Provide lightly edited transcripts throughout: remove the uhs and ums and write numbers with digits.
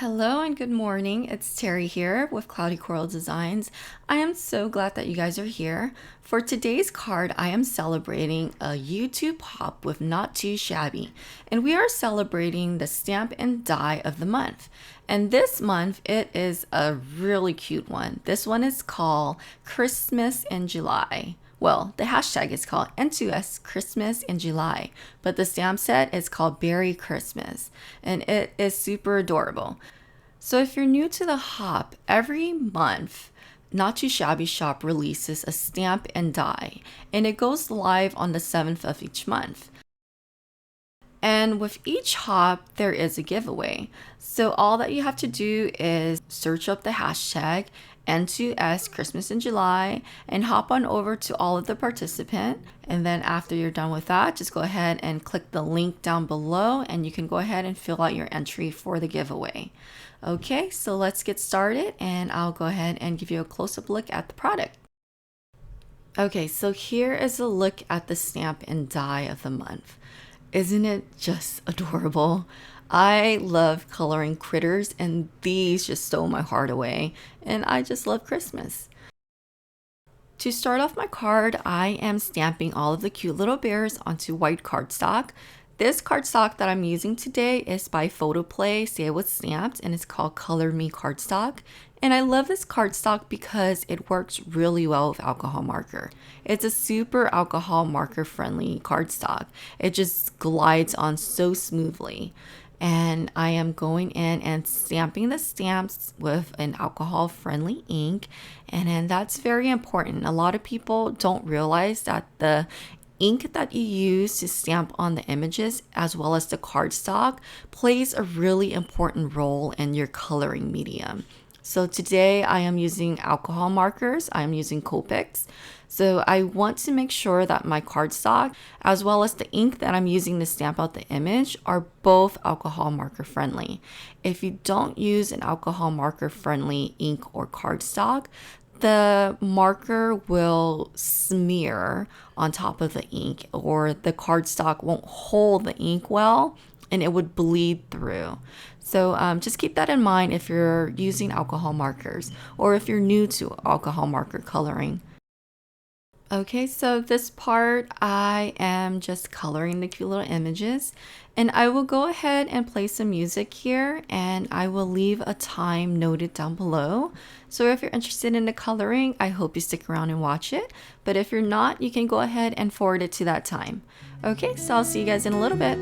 Hello and good morning. It's Terry here with Cloudy Coral Designs. I am so glad that you guys are here. For today's card, I am celebrating a YouTube hop with Not Too Shabby, and we are celebrating the stamp and die of the month. And this month, it is a really cute one. This one is called Christmas in July. Well, the hashtag is called N2S Christmas in July, but the stamp set is called Berry Christmas, and it is super adorable. So if you're new to the hop, every month, Not Too Shabby Shop releases a stamp and die, and it goes live on the 7th of each month. And with each hop, there is a giveaway. So all that you have to do is search up the hashtag N2S Christmas in July and hop on over to all of the participants. And then after you're done with that, just go ahead and click the link down below and you can go ahead and fill out your entry for the giveaway. Okay, so let's get started and I'll go ahead and give you a close-up look at the product. Okay, so here is a look at the stamp and die of the month. Isn't it just adorable? I love coloring critters and these just stole my heart away, and I just love Christmas. To start off my card, I am stamping all of the cute little bears onto white cardstock. This cardstock that I'm using today is by Photoplay, Say It Was Stamped, and it's called Color Me Cardstock. And I love this cardstock because it works really well with alcohol marker. It's a super alcohol marker friendly cardstock. It just glides on so smoothly. And I am going in and stamping the stamps with an alcohol friendly ink. And that's very important. A lot of people don't realize that the ink that you use to stamp on the images as well as the cardstock plays a really important role in your coloring medium. So today I am using alcohol markers. I'm using Copics. So I want to make sure that my cardstock as well as the ink that I'm using to stamp out the image are both alcohol marker friendly. If you don't use an alcohol marker friendly ink or cardstock, the marker will smear on top of the ink or the cardstock won't hold the ink well and it would bleed through. So just keep that in mind if you're using alcohol markers or if you're new to alcohol marker coloring. Okay, so this part I am just coloring the cute little images, and I will go ahead and play some music here and I will leave a time noted down below. So if you're interested in the coloring, I hope you stick around and watch it. But if you're not, you can go ahead and forward it to that time. Okay, so I'll see you guys in a little bit.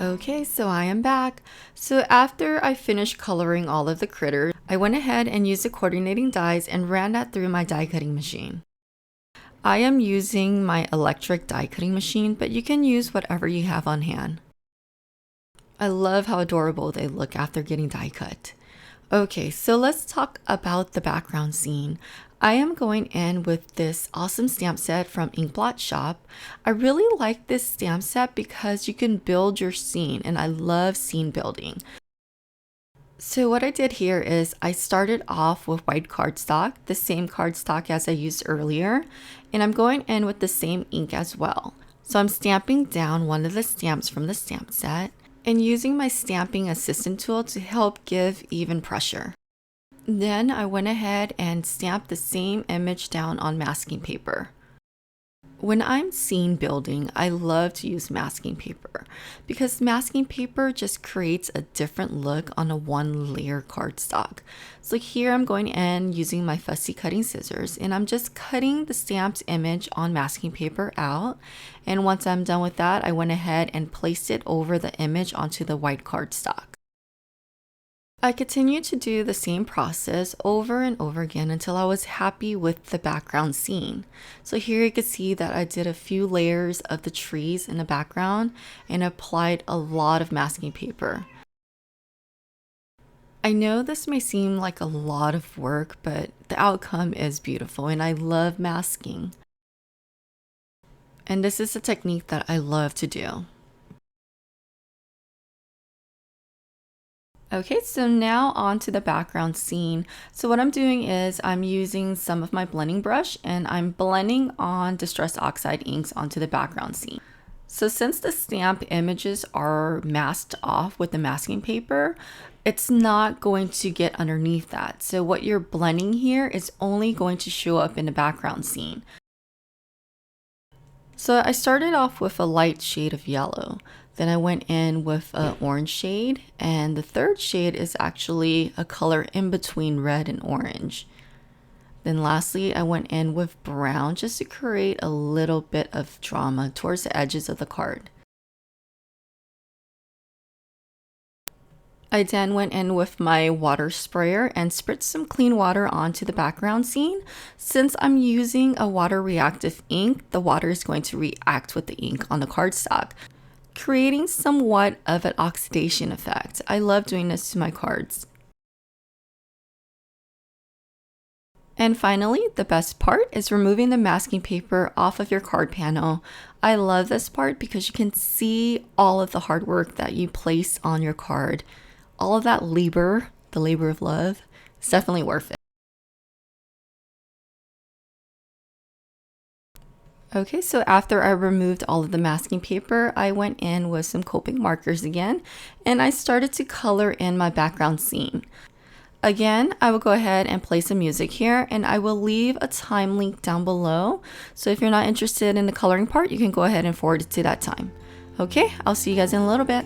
Okay, so I am back. So after I finished coloring all of the critters, I went ahead and used the coordinating dies and ran that through my die cutting machine. I am using my electric die cutting machine, but you can use whatever you have on hand. I love how adorable they look after getting die cut. Okay, so let's talk about the background scene. I am going in with this awesome stamp set from Inkblot Shop. I really like this stamp set because you can build your scene, and I love scene building. So what I did here is I started off with white cardstock, the same cardstock as I used earlier, and I'm going in with the same ink as well. So I'm stamping down one of the stamps from the stamp set and using my stamping assistant tool to help give even pressure. Then I went ahead and stamped the same image down on masking paper. When I'm scene building, I love to use masking paper because masking paper just creates a different look on a one layer cardstock. So here I'm going in using my fussy cutting scissors and I'm just cutting the stamped image on masking paper out. And once I'm done with that, I went ahead and placed it over the image onto the white cardstock. I continued to do the same process over and over again until I was happy with the background scene. So here you can see that I did a few layers of the trees in the background and applied a lot of masking paper. I know this may seem like a lot of work, but the outcome is beautiful and I love masking. And this is a technique that I love to do. Okay, so now on to the background scene. So what I'm doing is I'm using some of my blending brush and I'm blending on Distress Oxide inks onto the background scene. So since the stamp images are masked off with the masking paper, it's not going to get underneath that. So what you're blending here is only going to show up in the background scene. So I started off with a light shade of yellow. Then I went in with an orange shade, and the third shade is actually a color in between red and orange. Then lastly, I went in with brown just to create a little bit of drama towards the edges of the card. I then went in with my water sprayer and spritzed some clean water onto the background scene. Since I'm using a water reactive ink, the water is going to react with the ink on the cardstock, creating somewhat of an oxidation effect. I love doing this to my cards. And finally, the best part is removing the masking paper off of your card panel. I love this part because you can see all of the hard work that you place on your card. All of that labor, the labor of love, is definitely worth it. Okay, so after I removed all of the masking paper, I went in with some Copic markers again, and I started to color in my background scene. Again, I will go ahead and play some music here, and I will leave a time link down below. So if you're not interested in the coloring part, you can go ahead and forward it to that time. Okay, I'll see you guys in a little bit.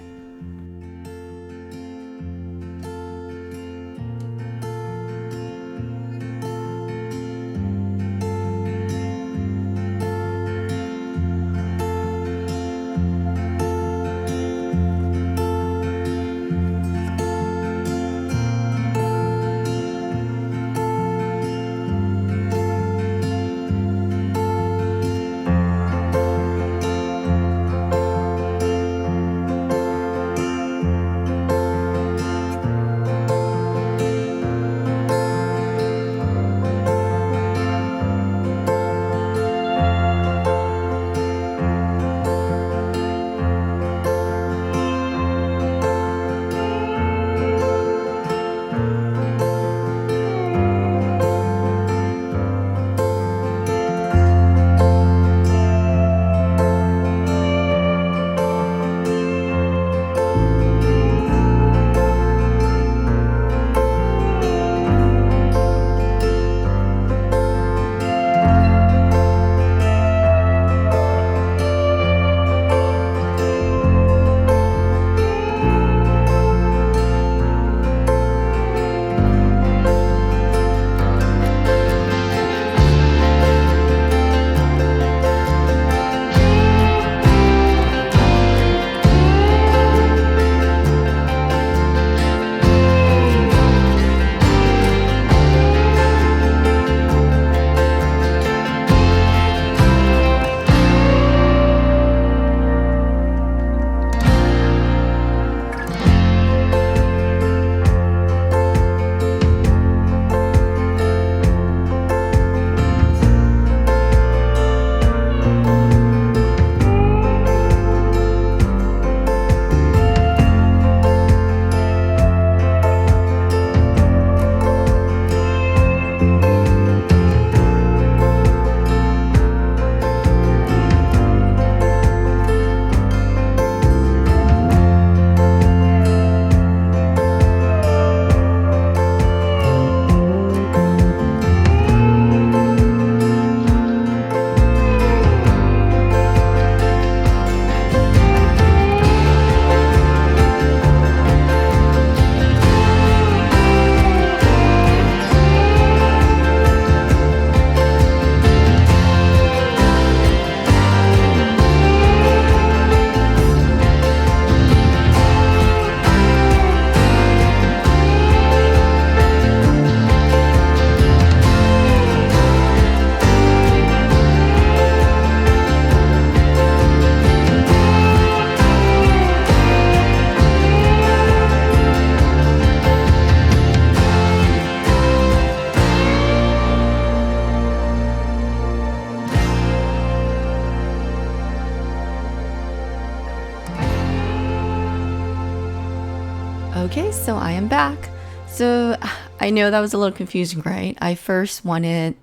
Okay, so I am back. So I know that was a little confusing, right? I first wanted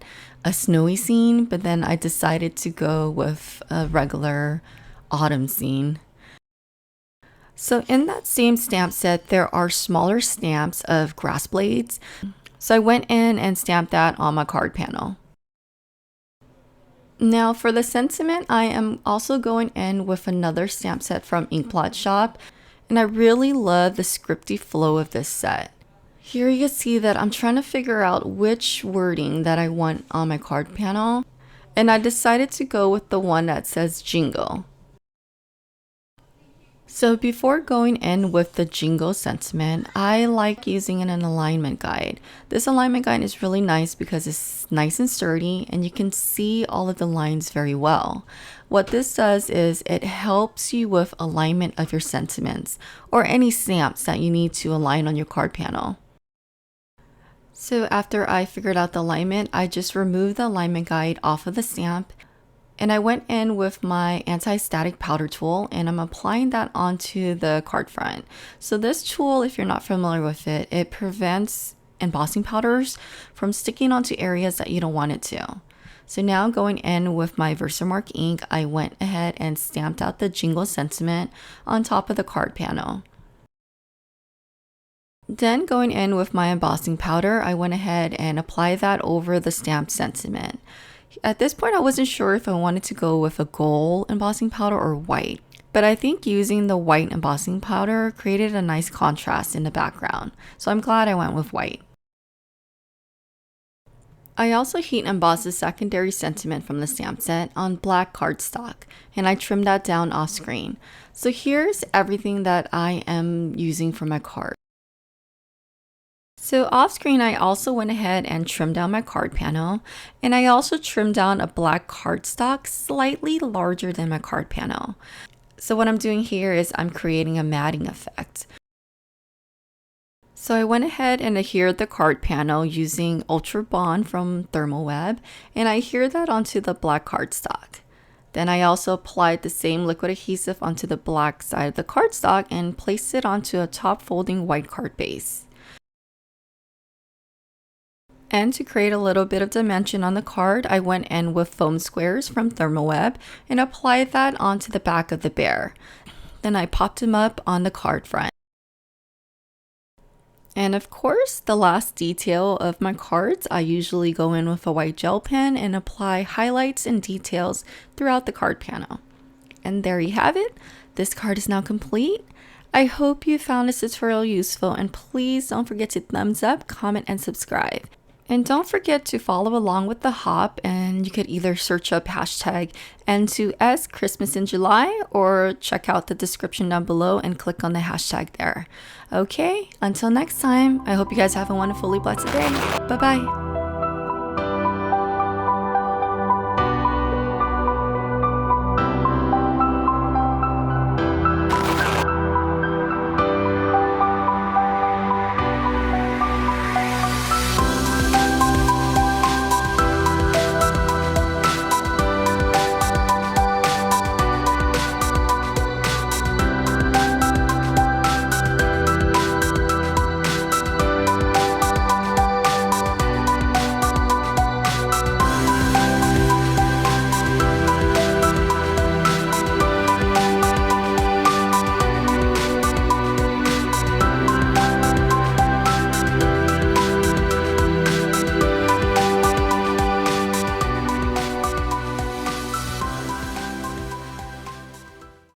a snowy scene, but then I decided to go with a regular autumn scene. So in that same stamp set, there are smaller stamps of grass blades. So I went in and stamped that on my card panel. Now for the sentiment, I am also going in with another stamp set from Shabby Shop, and I really love the scripty flow of this set. Here you can see that I'm trying to figure out which wording that I want on my card panel, and I decided to go with the one that says jingle. So before going in with the jingle sentiment, I like using an alignment guide. This alignment guide is really nice because it's nice and sturdy and you can see all of the lines very well. What this does is it helps you with alignment of your sentiments or any stamps that you need to align on your card panel. So after I figured out the alignment, I just removed the alignment guide off of the stamp. And I went in with my anti-static powder tool and I'm applying that onto the card front. So this tool, if you're not familiar with it, it prevents embossing powders from sticking onto areas that you don't want it to. So now going in with my Versamark ink, I went ahead and stamped out the jingle sentiment on top of the card panel. Then going in with my embossing powder, I went ahead and applied that over the stamped sentiment. At this point, I wasn't sure if I wanted to go with a gold embossing powder or white, but I think using the white embossing powder created a nice contrast in the background, so I'm glad I went with white. I also heat embossed the secondary sentiment from the stamp set on black cardstock, and I trimmed that down off screen. So here's everything that I am using for my card. So off screen, I also went ahead and trimmed down my card panel, and I also trimmed down a black cardstock slightly larger than my card panel. So what I'm doing here is I'm creating a matting effect. So I went ahead and adhered the card panel using Ultra Bond from Thermal Web, and I adhered that onto the black cardstock. Then I also applied the same liquid adhesive onto the black side of the cardstock and placed it onto a top folding white card base. And to create a little bit of dimension on the card, I went in with foam squares from Thermal Web and applied that onto the back of the bear. Then I popped them up on the card front. And of course, the last detail of my cards, I usually go in with a white gel pen and apply highlights and details throughout the card panel. And there you have it. This card is now complete. I hope you found this tutorial useful, and please don't forget to thumbs up, comment, and subscribe. And don't forget to follow along with the hop, and you could either search up hashtag N2S Christmas in July or check out the description down below and click on the hashtag there. Okay, until next time, I hope you guys have a wonderfully blessed day. Bye-bye.